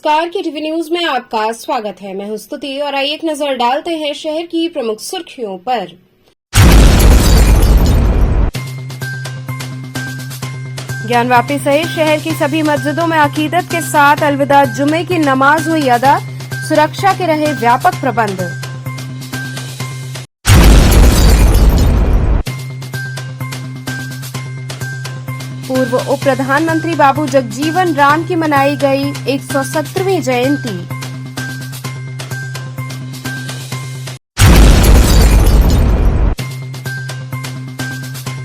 नमस्कार के TV news में आपका स्वागत है। मैं हूं स्तुति और आइए एक नजर डालते हैं शहर की प्रमुख सुर्खियों पर। ज्ञानवापी सहित शहर की सभी मस्जिदों में अकीदत के साथ अलविदा जुमे की नमाज हुई अदा, सुरक्षा के रहे व्यापक प्रबंध। पूर्व उप प्रधानमंत्री बाबू जगजीवन राम की मनाई गई 117वीं जयंती।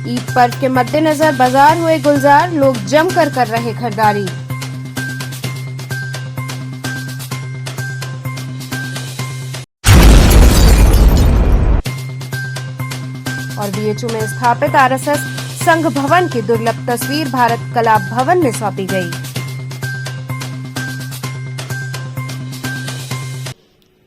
ईद पर्व के मद्देनजर बाजार हुए गुलजार, लोग जमकर कर रहे खरीदारी। और बीएचयू में स्थापित आरएसएस संघ भवन की दुर्लभ तस्वीर भारत कला भवन में सौंपी गई।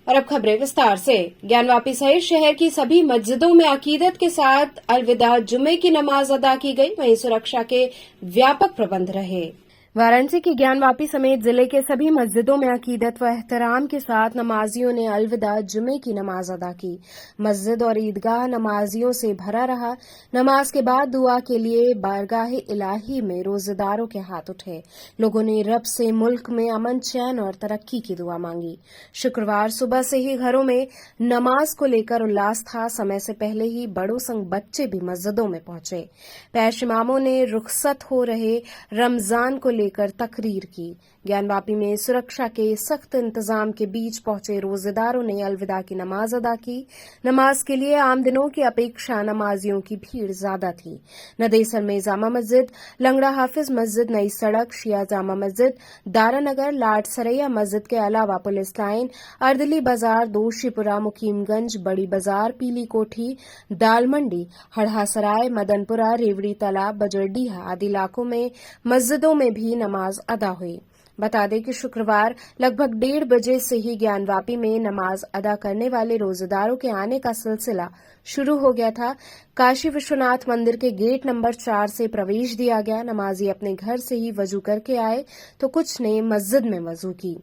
और अब खबरें विस्तार से। ज्ञानवापी सहित शहर की सभी मस्जिदों में अकीदत के साथ अलविदा जुमे की नमाज अदा की गई, वहीं सुरक्षा के व्यापक प्रबंध रहे। वाराणसी की ज्ञानवापी समेत जिले के सभी मस्जिदों में अकीदत व एहतराम के साथ नमाजियों ने अलविदा जुमे की नमाज अदा की। मस्जिद और ईदगाह नमाजियों से भरा रहा। नमाज के बाद दुआ के लिए बारगाह इलाही में रोजेदारों के हाथ उठे। लोगों ने रब से मुल्क में अमन, चैन और तरक्की की दुआ मांगी। शुक्रवार सुबह से ही घरों में नमाज को लेकर उल्लास था। समय से पहले ही बड़ों संग बच्चे भी मस्जिदों में पहुंचे। पैश इमामों ने रुखसत हो रहे रमजान को लेकर तकरीर की। ज्ञानवापी में सुरक्षा के सख्त इंतजाम के बीच पहुंचे रोजेदारों ने अलविदा की नमाज अदा की। नमाज के लिए आम दिनों की अपेक्षा नमाजियों की भीड़ ज्यादा थी। नदेसर में जामा मस्जिद, लंगड़ा हाफिज मस्जिद, नई सड़क, शिया जामा मस्जिद, दारानगर, लाट सरैया मस्जिद के अलावा पुलिस लाइन, अर्दली बाजार, दोशीपुरा, मुकीमगंज, बड़ी बाजार, पीली कोठी, दाल मंडी, हड़हासराय, मदनपुरा, रेवड़ी तालाब, बजरडीहा आदि इलाकों में मस्जिदों में भी नमाज अदा हुई। बता दें कि शुक्रवार लगभग 1:30 बजे से ही ज्ञानवापी में नमाज अदा करने वाले रोजेदारों के आने का सिलसिला शुरू हो गया था। काशी विश्वनाथ मंदिर के गेट नंबर 4 से प्रवेश दिया गया। नमाजी अपने घर से ही वजू करके आए तो कुछ ने मस्जिद में वजू की।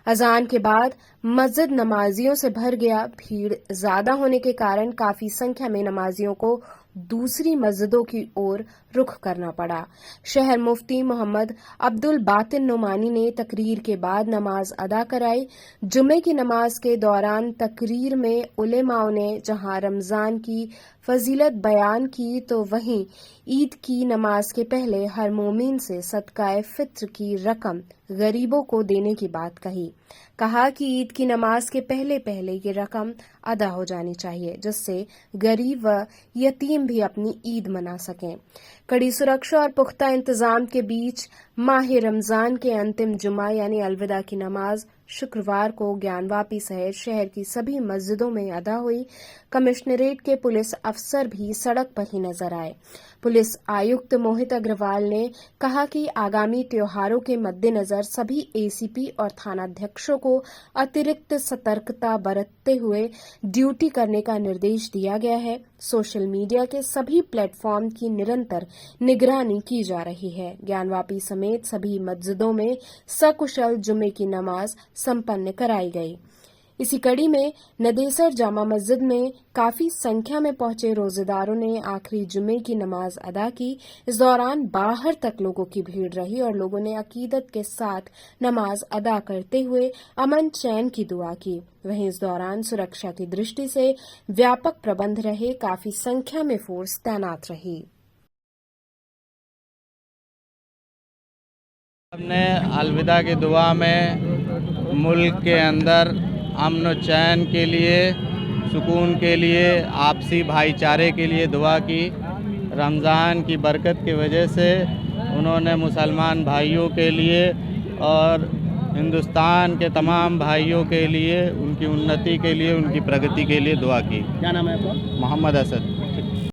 अजान के बाद मस्जिद नमाजियों से भर गया। भीड़ ज्यादा होने के कारण काफी संख्या में नमाजियों को दूसरी मस्जिदों की ओर रुख करना पड़ा। शहर मुफ्ती मोहम्मद अब्दुल बातिन नुमानी ने तकरीर के बाद नमाज अदा कराई। जुमे की नमाज के दौरान तकरीर में उलेमाओं ने जहां रमजान की फजीलत बयान की तो वहीं ईद की नमाज के पहले हर मोमिन से सदकाए फित्र की रकम गरीबों को देने की बात कही। कहा कि ईद की नमाज के पहले पहले ये रकम अदा हो जानी चाहिए, जिससे गरीब व यतीम भी अपनी ईद मना सकें। कड़ी सुरक्षा और पुख्ता इंतजाम के बीच माह रमजान के अंतिम जुमा यानी अलविदा की नमाज शुक्रवार को ज्ञानवापी सहित शहर की सभी मस्जिदों में अदा हुई। कमिश्नरेट के पुलिस अफसर भी सड़क पर ही नजर आए। पुलिस आयुक्त मोहित अग्रवाल ने कहा कि आगामी त्योहारों के मद्देनजर सभी एसीपी और थानाध्यक्षों को अतिरिक्त सतर्कता बरतते हुए ड्यूटी करने का निर्देश दिया गया है। सोशल मीडिया के सभी प्लेटफॉर्म की निरंतर निगरानी की जा रही है। ज्ञानवापी समेत सभी मस्जिदों में सकुशल जुमे की नमाज संपन्न कराई गई। इसी कड़ी में नदेसर जामा मस्जिद में काफी संख्या में पहुंचे रोजेदारों ने आखिरी जुमे की नमाज अदा की। इस दौरान बाहर तक लोगों की भीड़ रही और लोगों ने अकीदत के साथ नमाज अदा करते हुए अमन चैन की दुआ की। वहीं इस दौरान सुरक्षा की दृष्टि से व्यापक प्रबंध रहे। काफी संख्या में फोर्स तैनात रही। हमने अलविदा की दुआ में मुल्क के अंदर अमन चैन के लिए, सुकून के लिए, आपसी भाईचारे के लिए दुआ की। रमज़ान की बरकत की वजह से उन्होंने मुसलमान भाइयों के लिए और हिंदुस्तान के तमाम भाइयों के लिए, उनकी उन्नति के लिए, उनकी प्रगति के लिए दुआ की। क्या नाम है आपका? मोहम्मद असद।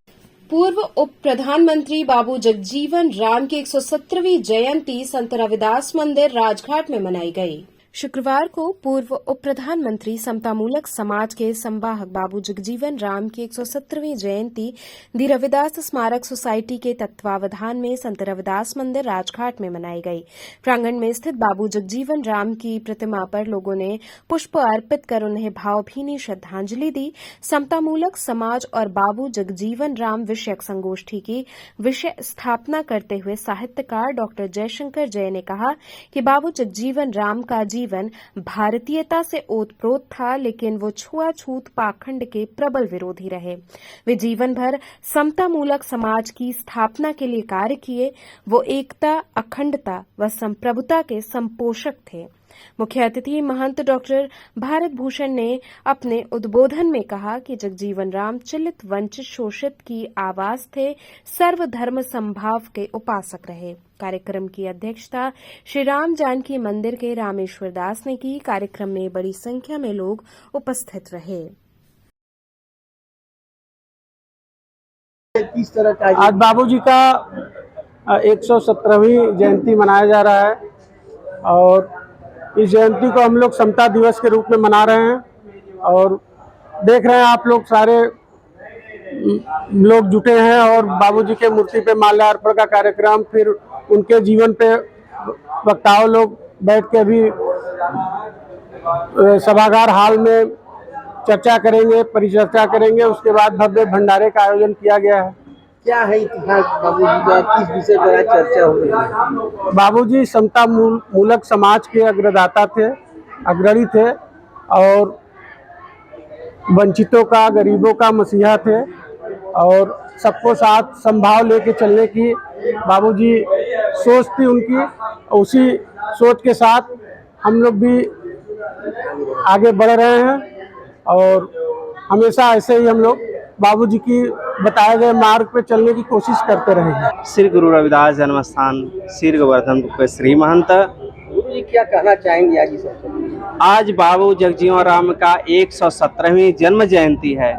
पूर्व उप प्रधानमंत्री बाबू जगजीवन राम की 117वीं जयंती संत रविदास मंदिर राजघाट में मनाई गई। शुक्रवार को पूर्व उप प्रधानमंत्री समतामूलक समाज के संवाहक बाबू जगजीवन राम की 117वीं जयंती दी रविदास स्मारक सोसाइटी के तत्वावधान में संत रविदास मंदिर राजघाट में मनाई गई। प्रांगण में स्थित बाबू जगजीवन राम की प्रतिमा पर लोगों ने पुष्प अर्पित कर उन्हें भावभीनी श्रद्धांजलि दी। समतामूलक समाज और बाबू जगजीवन राम विषयक संगोष्ठी की विषय स्थापना करते हुए साहित्यकार डॉ जयशंकर जय ने कहा कि बाबू जगजीवन राम का जीवन भारतीयता से ओतप्रोत था, लेकिन वो छुआछूत पाखंड के प्रबल विरोधी रहे। वे जीवन भर समतामूलक समाज की स्थापना के लिए कार्य किए। वो एकता, अखंडता व संप्रभुता के संपोषक थे। मुख्य अतिथि महंत डॉक्टर भारत भूषण ने अपने उद्बोधन में कहा कि जगजीवन राम चिलित, वंचित, शोषित की आवाज थे, सर्वधर्म समभाव के उपासक रहे। कार्यक्रम की अध्यक्षता श्री राम जानकी मंदिर के रामेश्वर दास ने की। कार्यक्रम में बड़ी संख्या में लोग उपस्थित रहे। किस तरह का आज बाबूजी का 117वीं जयंती मनाया जा रहा है और इस जयंती को हम लोग समता दिवस के रूप में मना रहे हैं और देख रहे हैं आप लोग सारे लोग जुटे हैं और बाबूजी के मूर्ति पे माल्यार्पण का कार्यक्रम, फिर उनके जीवन पे वक्ताओं लोग बैठ के भी सभागार हाल में चर्चा करेंगे, परिचर्चा करेंगे। उसके बाद भव्य भंडारे का आयोजन किया गया है। क्या है इतिहास बाबूजी का, किस विषय पर चर्चा हो रही है? बाबूजी समता मूलक समाज के अग्रदाता थे, अग्रणी थे और वंचितों का, गरीबों का मसीहा थे और सबको साथ संभाव लेके चलने की बाबूजी सोच थी उनकी। उसी सोच के साथ हम लोग भी आगे बढ़ रहे हैं और हमेशा ऐसे ही हम लोग बाबूजी की बताए गए मार्ग पे चलने की कोशिश करते रहेंगे। श्री गुरु रविदास जन्म स्थान श्री गोवर्धन रूप श्री महंत। गुरु जी क्या कहना चाहेंगे आज इस अवसर पर? आज बाबू जगजीवन राम का 117वीं जन्म जयंती है।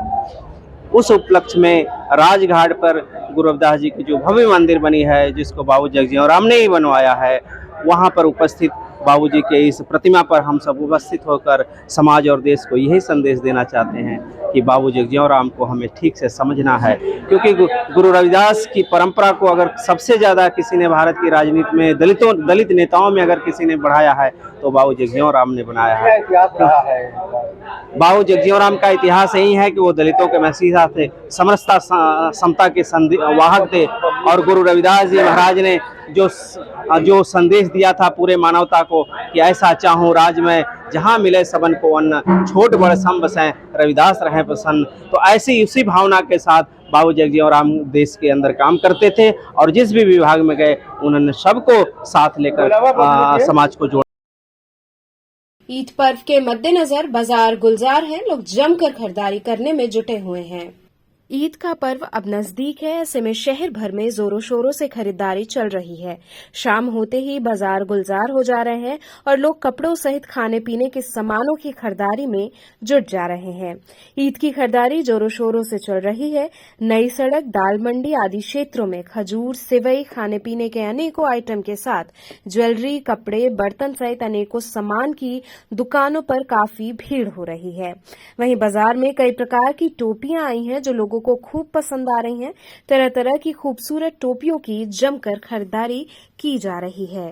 उस उपलक्ष्य में राजघाट पर गुरु रविदास जी की जो भव्य मंदिर बनी है, जिसको बाबू जगजीवन राम ने ही बनवाया है, वहाँ पर उपस्थित बाबूजी के इस प्रतिमा पर हम सब उपस्थित होकर समाज और देश को यही संदेश देना चाहते हैं कि बाबू जगजीवन राम को हमें ठीक से समझना है, क्योंकि गुरु रविदास की परंपरा को अगर सबसे ज़्यादा किसी ने भारत की राजनीति में दलित नेताओं में अगर किसी ने बढ़ाया है तो बाबू जगजीवन राम ने बनाया है। बाबू जगजीवन राम का इतिहास यही है कि वो दलितों के मसीहा थे, समरसता समता के वाहक थे और गुरु रविदास जी महाराज ने जो संदेश दिया था पूरे मानवता को कि ऐसा चाहूँ राज में जहाँ मिले सबन को अन्न, छोट बड़ सम बसें रविदास रहें प्रसन्न। तो ऐसी उसी भावना के साथ बाबू जगजीवन राम देश के अंदर काम करते थे और जिस भी विभाग में गए उन्होंने सबको साथ लेकर समाज को जोड़ा। ईद पर्व के मद्देनजर बाजार गुलजार है, लोग जमकर खरीदारी करने में जुटे हुए हैं। ईद का पर्व अब नजदीक है, ऐसे में शहर भर में जोरों शोरों से खरीदारी चल रही है। शाम होते ही बाजार गुलजार हो जा रहे हैं और लोग कपड़ों सहित खाने पीने के सामानों की खरीदारी में जुट जा रहे हैं। ईद की खरीदारी जोरों शोरों से चल रही है। नई सड़क, दाल मंडी आदि क्षेत्रों में खजूर, सेवई, खाने पीने के अनेकों आइटम के साथ ज्वेलरी, कपड़े, बर्तन सहित अनेकों सामान की दुकानों पर काफी भीड़ हो रही है। वहीं बाजार में कई प्रकार की टोपियां आई हैं जो लोगों को खूब पसंद आ रही हैं। तरह तरह की खूबसूरत टोपियों की जमकर खरीदारी की जा रही है।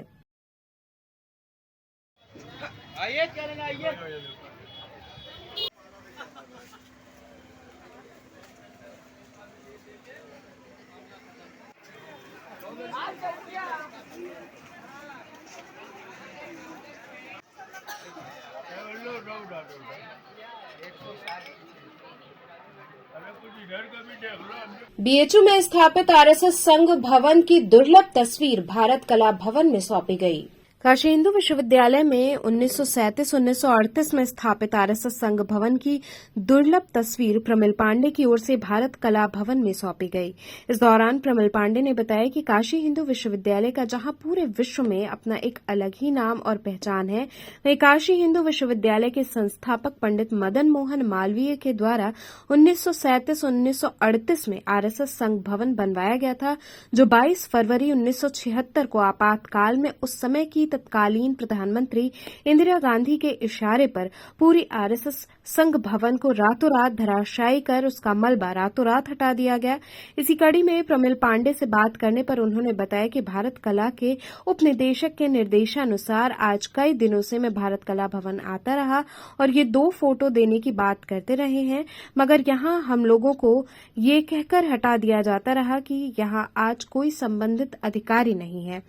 बीएचयू में स्थापित आरएसएस संघ भवन की दुर्लभ तस्वीर भारत कला भवन में सौंपी गई। काशी हिंदू विश्वविद्यालय में 1937-1938 में स्थापित आरएसएस संघ भवन की दुर्लभ तस्वीर प्रमिल पांडे की ओर से भारत कला भवन में सौंपी गई। इस दौरान प्रमिल पांडे ने बताया कि काशी हिंदू विश्वविद्यालय का जहां पूरे विश्व में अपना एक अलग ही नाम और पहचान है, वहीं काशी हिंदू विश्वविद्यालय के संस्थापक पंडित मदन मोहन मालवीय के द्वारा 1937-1938 में आरएसएस संघ भवन बनवाया गया था, जो 22 फरवरी 1976 को आपातकाल में उस समय की तत्कालीन प्रधानमंत्री इंदिरा गांधी के इशारे पर पूरी आरएसएस संघ भवन को रातों रात धराशायी कर उसका मलबा रातों रात हटा दिया गया। इसी कड़ी में प्रमिल पांडे से बात करने पर उन्होंने बताया कि भारत कला के उपनिदेशक के निर्देशानुसार आज कई दिनों से मैं भारत कला भवन आता रहा और ये 2 फोटो देने की बात करते रहे हैं, मगर यहां हम लोगों को ये कहकर हटा दिया जाता रहा कि यहां आज कोई संबंधित अधिकारी नहीं है।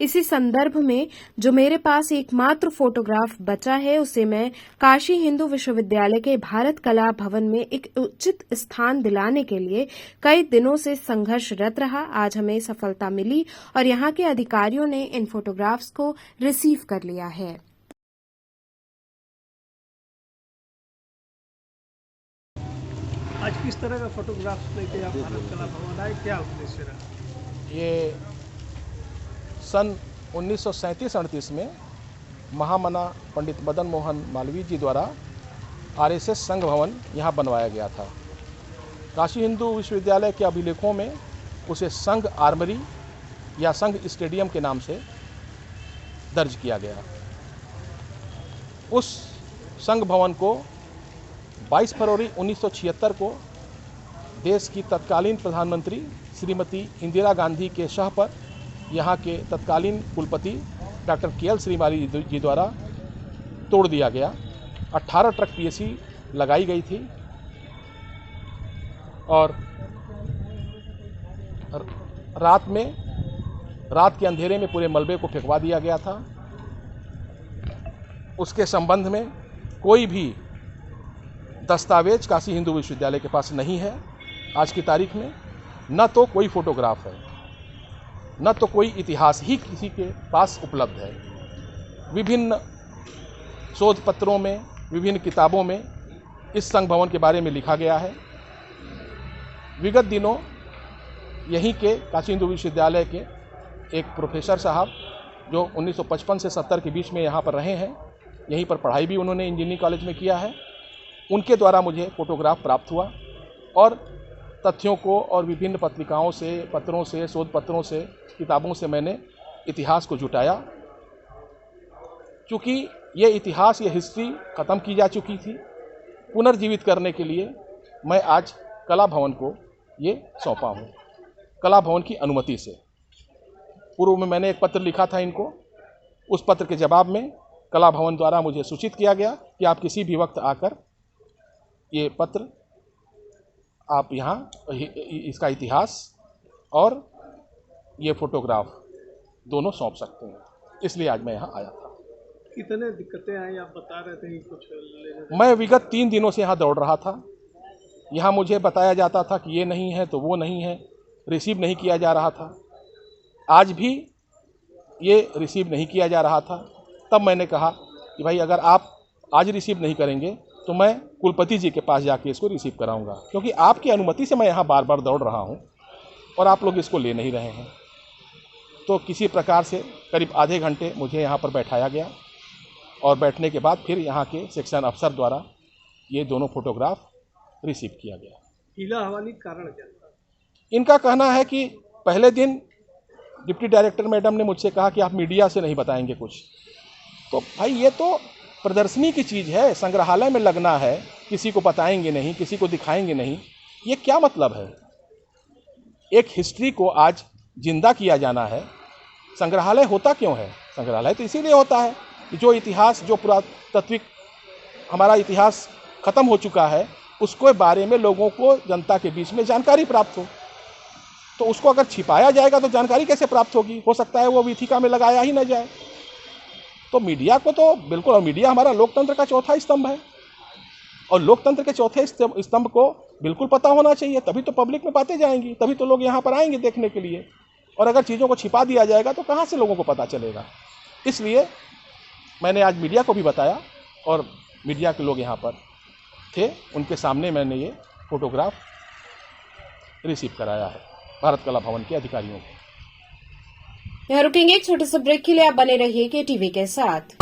इसी संदर्भ में जो मेरे पास एकमात्र फोटोग्राफ बचा है उसे मैं काशी हिंदू विश्वविद्यालय के भारत कला भवन में एक उचित स्थान दिलाने के लिए कई दिनों से संघर्षरत रहा। आज हमें सफलता मिली और यहां के अधिकारियों ने इन फोटोग्राफ्स को रिसीव कर लिया है। आज किस तरह का फोटोग्राफ्स लेके आप भारत कला भवन आए, क्या उद्देश्य रहा? ये सन 1937-38 में महामना पंडित मदन मोहन मालवीय जी द्वारा आरएसएस संघ भवन यहाँ बनवाया गया था। काशी हिंदू विश्वविद्यालय के अभिलेखों में उसे संघ आर्मरी या संघ स्टेडियम के नाम से दर्ज किया गया। उस संघ भवन को 22 फरवरी 1976 को देश की तत्कालीन प्रधानमंत्री श्रीमती इंदिरा गांधी के शाह पर यहाँ के तत्कालीन कुलपति डॉक्टर के.एल. श्रीमाली जी द्वारा तोड़ दिया गया। 18 ट्रक पीएसी लगाई गई थी और रात के अंधेरे में पूरे मलबे को फेंकवा दिया गया था। उसके संबंध में कोई भी दस्तावेज काशी हिंदू विश्वविद्यालय के पास नहीं है आज की तारीख में। न तो कोई फोटोग्राफ है, न तो कोई इतिहास ही किसी के पास उपलब्ध है। विभिन्न शोध पत्रों में, विभिन्न किताबों में इस संघ भवन के बारे में लिखा गया है। विगत दिनों यहीं के काशी हिंदू विश्वविद्यालय के एक प्रोफेसर साहब जो 1955 से 70 के बीच में यहाँ पर रहे हैं, यहीं पर पढ़ाई भी उन्होंने इंजीनियरिंग कॉलेज में किया है, उनके द्वारा मुझे फोटोग्राफ प्राप्त हुआ और तथ्यों को और विभिन्न पत्रिकाओं से, पत्रों से, शोध पत्रों से, किताबों से मैंने इतिहास को जुटाया। चूँकि ये इतिहास, ये हिस्ट्री ख़त्म की जा चुकी थी, पुनर्जीवित करने के लिए मैं आज कला भवन को ये सौंपा हूँ, कला भवन की अनुमति से। पूर्व में मैंने एक पत्र लिखा था इनको, उस पत्र के जवाब में कला भवन द्वारा मुझे सूचित किया गया कि आप किसी भी वक्त आकर ये पत्र, आप यहाँ इसका इतिहास और ये फोटोग्राफ दोनों सौंप सकते हैं। इसलिए आज मैं यहाँ आया था। कितने दिक्कतें आई आप बता रहे थे कुछ लेने? मैं विगत 3 दिनों से यहाँ दौड़ रहा था। यहाँ मुझे बताया जाता था कि ये नहीं है तो वो नहीं है, रिसीव नहीं किया जा रहा था। आज भी ये रिसीव नहीं किया जा रहा था। तब मैंने कहा कि भाई अगर आप आज रिसीव नहीं करेंगे तो मैं कुलपति जी के पास जाके इसको रिसीव कराऊंगा, क्योंकि आपकी अनुमति से मैं यहाँ बार बार दौड़ रहा हूँ और आप लोग इसको ले नहीं रहे हैं। तो किसी प्रकार से करीब आधे घंटे मुझे यहाँ पर बैठाया गया और बैठने के बाद फिर यहाँ के सेक्शन अफसर द्वारा ये दोनों फोटोग्राफ रिसीव किया गया। हीला हवाली कारण क्या था? इनका कहना है कि पहले दिन डिप्टी डायरेक्टर मैडम ने मुझसे कहा कि आप मीडिया से नहीं बताएंगे कुछ। तो भाई ये तो प्रदर्शनी की चीज़ है, संग्रहालय में लगना है, किसी को बताएंगे नहीं, किसी को दिखाएंगे नहीं, ये क्या मतलब है? एक हिस्ट्री को आज जिंदा किया जाना है। संग्रहालय होता क्यों है? संग्रहालय तो इसीलिए होता है कि जो इतिहास, जो पुरातात्विक हमारा इतिहास खत्म हो चुका है, उसके बारे में लोगों को, जनता के बीच में जानकारी प्राप्त हो। तो उसको अगर छिपाया जाएगा तो जानकारी कैसे प्राप्त होगी? हो सकता है वो वीथिका में लगाया ही ना जाए। तो मीडिया को तो बिल्कुल, और मीडिया हमारा लोकतंत्र का चौथा स्तंभ है और लोकतंत्र के चौथे स्तंभ को बिल्कुल पता होना चाहिए, तभी तो पब्लिक में बातें जाएंगी, तभी तो लोग यहाँ पर आएंगे देखने के लिए। और अगर चीज़ों को छिपा दिया जाएगा तो कहाँ से लोगों को पता चलेगा? इसलिए मैंने आज मीडिया को भी बताया और मीडिया के लोग यहाँ पर थे, उनके सामने मैंने ये फोटोग्राफ रिसीव कराया है भारत कला भवन के अधिकारियों को। यहाँ रुकेंगे एक छोटे से ब्रेक के लिए। आप बने रहिए KTV के साथ।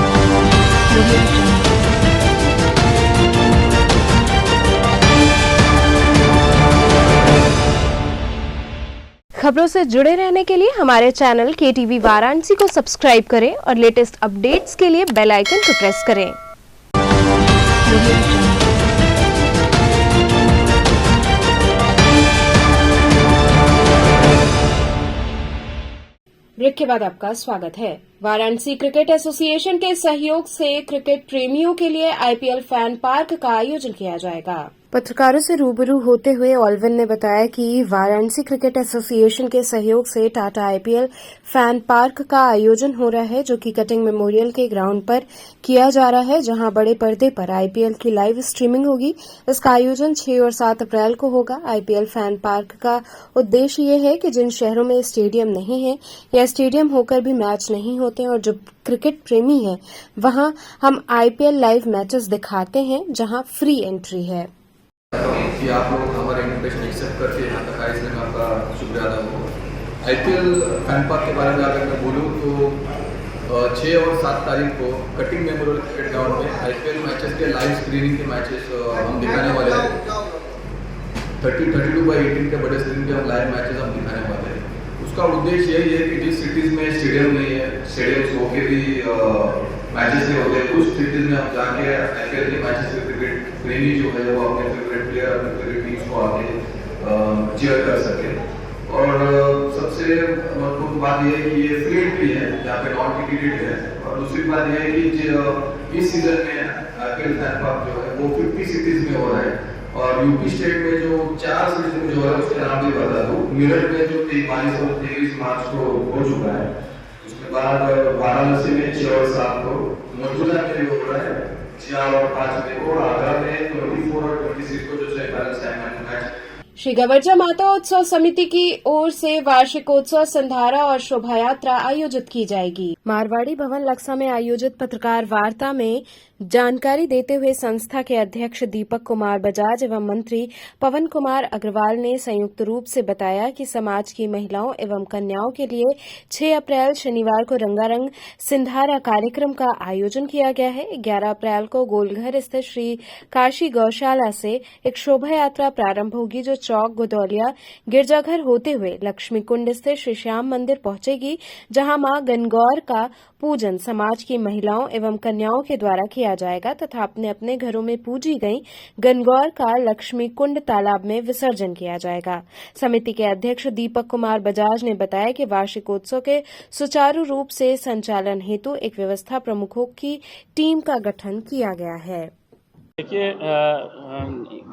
खबरों से जुड़े रहने के लिए हमारे चैनल KTV वाराणसी को सब्सक्राइब करें और लेटेस्ट अपडेट्स के लिए बेल आइकन को प्रेस करें। ब्रेक के बाद आपका स्वागत है। वाराणसी क्रिकेट एसोसिएशन के सहयोग से क्रिकेट प्रेमियों के लिए IPL फैन पार्क का आयोजन किया जाएगा। पत्रकारों से रूबरू होते हुए ऑलविन ने बताया कि वाराणसी क्रिकेट एसोसिएशन के सहयोग से टाटा IPL फैन पार्क का आयोजन हो रहा है, जो कि कटिंग मेमोरियल के ग्राउंड पर किया जा रहा है, जहां बड़े पर्दे पर IPL की लाइव स्ट्रीमिंग होगी। इसका आयोजन 6 और 7 अप्रैल को होगा। IPL फैन पार्क का उद्देश्य ये है कि जिन शहरों में स्टेडियम नहीं है या स्टेडियम होकर भी मैच नहीं होते और जो क्रिकेट प्रेमी है, वहां हम IPL लाइव मैचेस दिखाते हैं, जहां फ्री एंट्री है। कि आप लोग हमारा इन्विटेशन एक्सेप्ट करके यहाँ तक आए, इसलिए मैं आपका शुक्रिया अदा करूँ। IPL फैन पार्क के बारे में अगर मैं बोलूँ तो 6 और 7 तारीख को कटिंग मेमोरियल क्रिकेट ग्राउंड में IPL मैचेस के लाइव स्क्रीनिंग के मैचेस हम दिखाने वाले हैं। 32x18 के बड़े स्क्रीन के हम लाइव मैचेस हम दिखाने वाले हैं। उसका उद्देश्य यही है कि जिस सिटीज़ में स्टेडियम नहीं है, स्टेडियम्स होके भी मैचेस नहीं होते, उस सिटीज़ में हम जाके IPL के मैचेस के क्रिकेट प्रेमी जो है वो अपने फेवरेट प्लेयर, अपने फेवरेट टीम्स को आके चीयर कर सके। और सबसे महत्वपूर्ण बात यह है कि ये फ्री एंट्री है, यहाँ पे नॉन टिकटेड है। और दूसरी बात यह है कि इस सीजन में IPL फैन पार्क जो है वो 50 सिटीज़ में हो रहा है। और यूपी स्टेट में जो 4 सिटीज़ में जो है उसके नाम भी बता दूँ। मेरठ में जो 22 और 23 मार्च को हो चुका है, उसके बाद वाराणसी में 6 और 7 को, मथुरा में भी हो रहा है 4 और 5 में को, आगरा में 24 और 26 को जो सेमीफाइनल मैच। श्री गवर्जा माता उत्सव समिति की ओर से वार्षिकोत्सव संधारा और शोभा यात्रा आयोजित की जाएगी। मारवाड़ी भवन लक्सा में आयोजित पत्रकार वार्ता में जानकारी देते हुए संस्था के अध्यक्ष दीपक कुमार बजाज एवं मंत्री पवन कुमार अग्रवाल ने संयुक्त रूप से बताया कि समाज की महिलाओं एवं कन्याओं के लिए 6 अप्रैल शनिवार को रंगारंग सिंधारा कार्यक्रम का आयोजन किया गया है। 11 अप्रैल को गोलघर स्थित श्री काशी गौशाला से एक शोभा यात्रा प्रारंभ होगी, जो चौक गोदौलिया गिरजाघर होते हुए लक्ष्मी कुंड स्थित श्री श्याम मंदिर पहुंचेगी, जहां मां गणगौर का पूजन समाज की महिलाओं एवं कन्याओं के द्वारा किया जाएगा तथा अपने अपने घरों में पूजी गई गणगौर का लक्ष्मी कुंड तालाब में विसर्जन किया जाएगा। समिति के अध्यक्ष दीपक कुमार बजाज ने बताया कि वार्षिकोत्सव के सुचारू रूप से संचालन हेतु एक व्यवस्था प्रमुखों की टीम का गठन किया गया है। देखिए,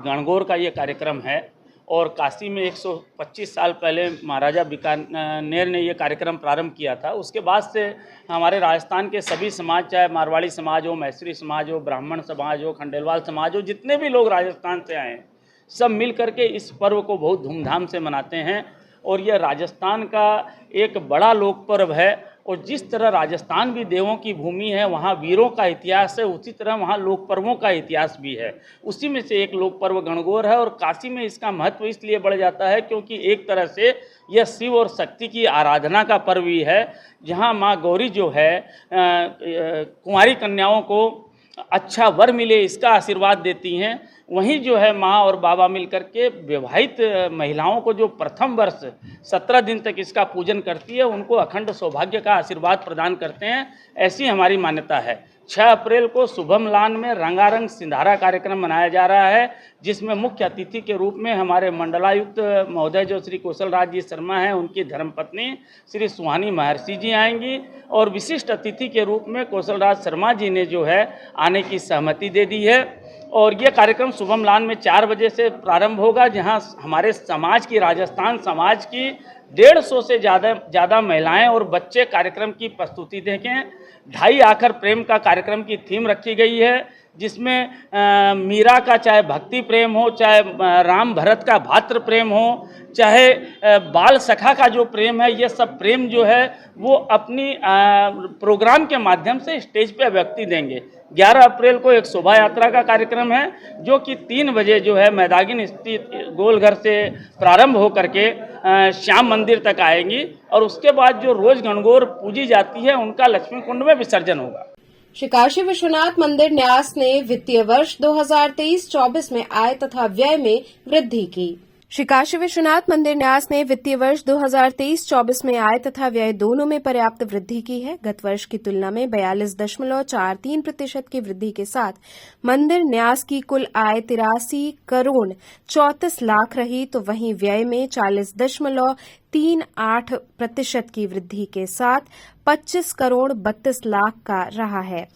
गणगौर का ये कार्यक्रम है और काशी में 125 साल पहले महाराजा बीकानेर ने ये कार्यक्रम प्रारंभ किया था। उसके बाद से हमारे राजस्थान के सभी समाज, चाहे मारवाड़ी समाज हो, मैसूरी समाज हो, ब्राह्मण समाज हो, खंडेलवाल समाज हो, जितने भी लोग राजस्थान से आए हैं, सब मिल करके इस पर्व को बहुत धूमधाम से मनाते हैं। और यह राजस्थान का एक बड़ा लोक पर्व है। और जिस तरह राजस्थान भी देवों की भूमि है, वहाँ वीरों का इतिहास है, उसी तरह वहाँ लोक पर्वों का इतिहास भी है। उसी में से एक लोक पर्व गणगौर है। और काशी में इसका महत्व इसलिए बढ़ जाता है क्योंकि एक तरह से यह शिव और शक्ति की आराधना का पर्व ही है, जहाँ माँ गौरी जो है कुंवारी कन्याओं को अच्छा वर मिले इसका आशीर्वाद देती हैं। वहीं जो है माँ और बाबा मिलकर के विवाहित महिलाओं को जो प्रथम वर्ष 17 दिन तक इसका पूजन करती है, उनको अखंड सौभाग्य का आशीर्वाद प्रदान करते हैं। ऐसी हमारी मान्यता है। 6 अप्रैल को शुभम लान में रंगारंग सिंधारा कार्यक्रम मनाया जा रहा है, जिसमें मुख्य अतिथि के रूप में हमारे मंडलायुक्त महोदय जो श्री कौशल राज जी शर्मा हैं, उनकी धर्मपत्नी श्री सुहानी महर्षि जी आएंगी। और विशिष्ट अतिथि के रूप में कौशल राज शर्मा जी ने जो है आने की सहमति दे दी है। और ये कार्यक्रम शुभम लान में 4 बजे से प्रारंभ होगा, जहां हमारे समाज की, राजस्थान समाज की 150 से ज़्यादा महिलाएं और बच्चे कार्यक्रम की प्रस्तुति देखें। 2.5 आखर प्रेम का कार्यक्रम की थीम रखी गई है, जिसमें मीरा का चाहे भक्ति प्रेम हो, चाहे राम भरत का भातृ प्रेम हो, चाहे बाल सखा का जो प्रेम है, ये सब प्रेम जो है वो अपनी प्रोग्राम के माध्यम से स्टेज पे व्यक्ति देंगे। 11 अप्रैल को एक शोभा यात्रा का कार्यक्रम है, जो कि 3 बजे जो है मैदागिन स्थित गोलघर से प्रारंभ होकर के श्याम मंदिर तक आएंगी। और उसके बाद जो रोज गणगौर पूजी जाती है, उनका लक्ष्मी कुंड में विसर्जन होगा। श्री काशी विश्वनाथ मंदिर न्यास ने वित्तीय वर्ष 2023-24 में आय तथा व्यय में वृद्धि की। श्री काशी विश्वनाथ मंदिर न्यास ने वित्तीय वर्ष 2023-24 में आय तथा व्यय दोनों में पर्याप्त वृद्धि की है। गत वर्ष की तुलना में 42.43% की वृद्धि के साथ मंदिर न्यास की कुल आय 83 करोड़ 34 लाख रही, तो वहीं व्यय में 40.38% की वृद्धि के साथ 25 करोड़ 32 लाख का रहा है।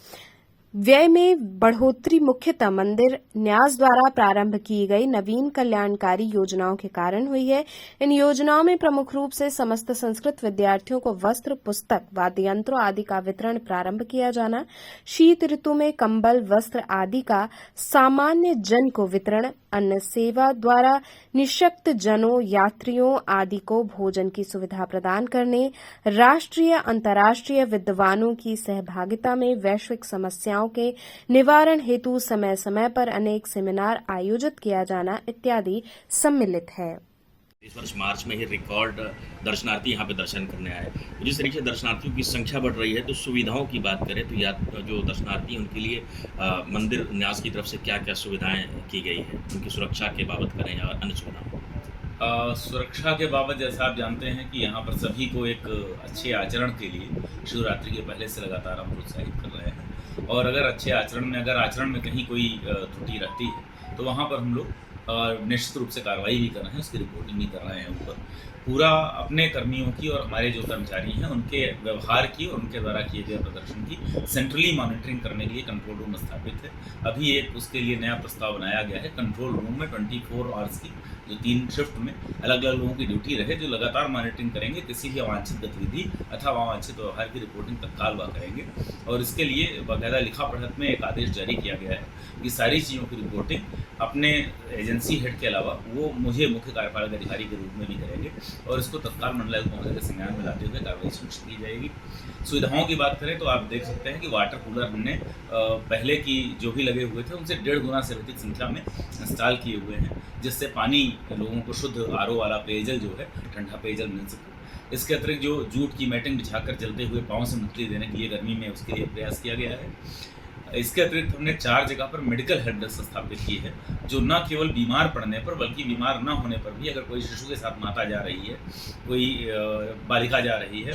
व्यय में बढ़ोतरी मुख्यतः मंदिर न्यास द्वारा प्रारंभ की गई नवीन कल्याणकारी योजनाओं के कारण हुई है। इन योजनाओं में प्रमुख रूप से समस्त संस्कृत विद्यार्थियों को वस्त्र, पुस्तक, वाद्य यंत्रों आदि का वितरण प्रारंभ किया जाना, शीत ऋतु में कंबल, वस्त्र आदि का सामान्य जन को वितरण, अन्न सेवा द्वारा निःशक्त जनों, यात्रियों आदि को भोजन की सुविधा प्रदान करने, राष्ट्रीय अंतर्राष्ट्रीय विद्वानों की सहभागिता में वैश्विक समस्याओं के निवारण हेतु समय समय पर अनेक सेमिनार आयोजित किया जाना इत्यादि सम्मिलित है। इस वर्ष मार्च में ही रिकॉर्ड दर्शनार्थी यहाँ पे दर्शन करने आए। जिस तरीके से दर्शनार्थियों की संख्या बढ़ रही है, तो सुविधाओं की बात करें तो या जो दर्शनार्थी हैं उनके लिए मंदिर न्यास की तरफ से क्या क्या सुविधाएं की गई है, उनकी सुरक्षा के बाबत करें या अन्य सुविधाओं। सुरक्षा के बाबत जैसा आप जानते हैं कि यहाँ पर सभी को एक अच्छे आचरण के लिए शिवरात्रि के पहले से लगातार हम प्रोत्साहित कर रहे हैं, और अगर अच्छे आचरण में कहीं कोई त्रुटि रहती है तो वहाँ पर हम लोग निश्चित रूप से कार्रवाई भी कर रहे हैं, उसकी रिपोर्टिंग भी कर रहे हैं ऊपर। पूरा अपने कर्मियों की और हमारे जो कर्मचारी हैं उनके व्यवहार की और उनके द्वारा किए गए प्रदर्शन की सेंट्रली मॉनिटरिंग करने के लिए कंट्रोल रूम स्थापित है। अभी एक उसके लिए नया प्रस्ताव बनाया गया है। कंट्रोल रूम में 24 आवर्स की जो 3 शिफ्ट में अलग अलग लोगों की ड्यूटी रहे, जो लगातार मॉनिटरिंग करेंगे, किसी भी अवांछित गतिविधि अथवा अवांछित व्यवहार की रिपोर्टिंग तत्काल वह करेंगे। और इसके लिए बाकायदा लिखा पढ़त में एक आदेश जारी किया गया है कि सारी चीज़ों की रिपोर्टिंग अपने एजेंसी हेड के अलावा वो मुझे मुख्य कार्यपालक अधिकारी के रूप में भी करेंगे, और इसको तत्काल मंडलायुक्त महोदय के संज्ञान में लाते हुए कार्रवाई सुनिश्चित की जाएगी। सुविधाओं की बात करें तो आप देख सकते हैं कि वाटर कूलर हमने पहले की जो भी लगे हुए थे उनसे 1.5 गुना से अधिक संख्या में इंस्टॉल किए हुए हैं, जिससे पानी लोगों को शुद्ध RO वाला पेयजल जो है, ठंडा पेयजल मिल सके। इसके अतिरिक्त जो जूट की मैटिंग बिछाकर चलते हुए पाँव से मुक्ति देने के लिए गर्मी में उसके लिए प्रयास किया गया है। इसके अतिरिक्त हमने 4 जगह पर मेडिकल हेल्प डेस्क स्थापित की है, जो न केवल बीमार पड़ने पर बल्कि बीमार न होने पर भी, अगर कोई शिशु के साथ माता जा रही है, कोई बालिका जा रही है,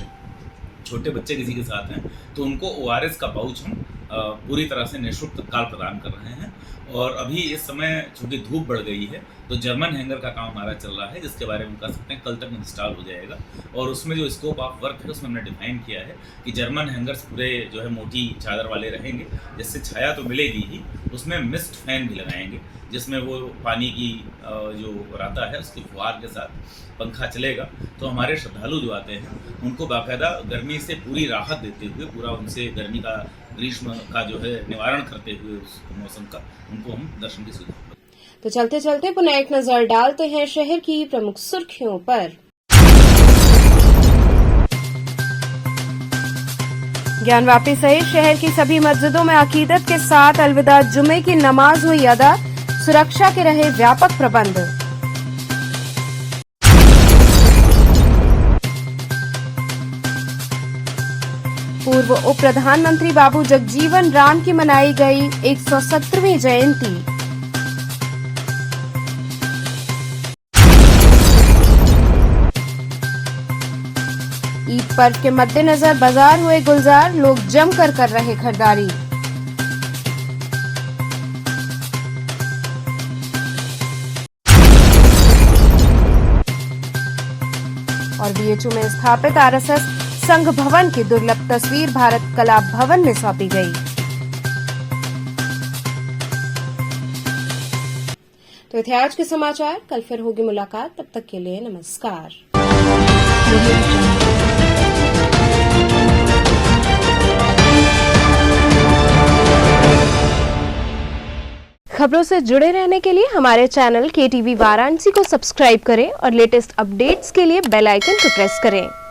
छोटे बच्चे किसी के साथ हैं, तो उनको ORS का पाउच हम पूरी तरह से निःशुल्क तत्काल प्रदान कर रहे हैं। और अभी इस समय चूँकि धूप बढ़ गई है तो जर्मन हैंगर का काम हमारा चल रहा है, जिसके बारे में हम कह सकते हैं कल तक इंस्टॉल हो जाएगा। और उसमें जो स्कोप ऑफ वर्क है उसमें हमने डिफाइन किया है कि जर्मन हैंगर्स पूरे जो है मोटी चादर वाले रहेंगे, जिससे छाया तो मिलेगी ही, उसमें मिस्ट फैन भी लगाएंगे, जिसमें वो पानी की जो रहता है उसकी फुहार के साथ पंखा चलेगा। तो हमारे श्रद्धालु जो आते हैं उनको बाकायदा गर्मी से पूरी राहत देते हुए, पूरा उनसे गर्मी का, ग्रीष्म का जो है निवारण करते हुए उस मौसम का, उनको हम दर्शन की सुविधा। तो चलते चलते पुनः एक नजर डालते हैं शहर की प्रमुख सुर्खियों पर। ज्ञानवापी सहित शहर की सभी मस्जिदों में अकीदत के साथ अलविदा जुमे की नमाज हुई अदा, सुरक्षा के रहे व्यापक प्रबंध। पूर्व उप प्रधानमंत्री बाबू जगजीवन राम की मनाई गई 117वीं जयंती। ईद पर्व के मद्देनजर बाजार हुए गुलजार, लोग जमकर कर रहे खरीदारी। और BHU में स्थापित RSS संघ भवन की दुर्लभ तस्वीर भारत कला भवन में सौंपी गई। तो थे आज के समाचार, कल फिर होगी मुलाकात, तब तक के लिए नमस्कार। खबरों से जुड़े रहने के लिए हमारे चैनल KTV वाराणसी को सब्सक्राइब करें और लेटेस्ट अपडेट्स के लिए बेल आइकन को प्रेस करें।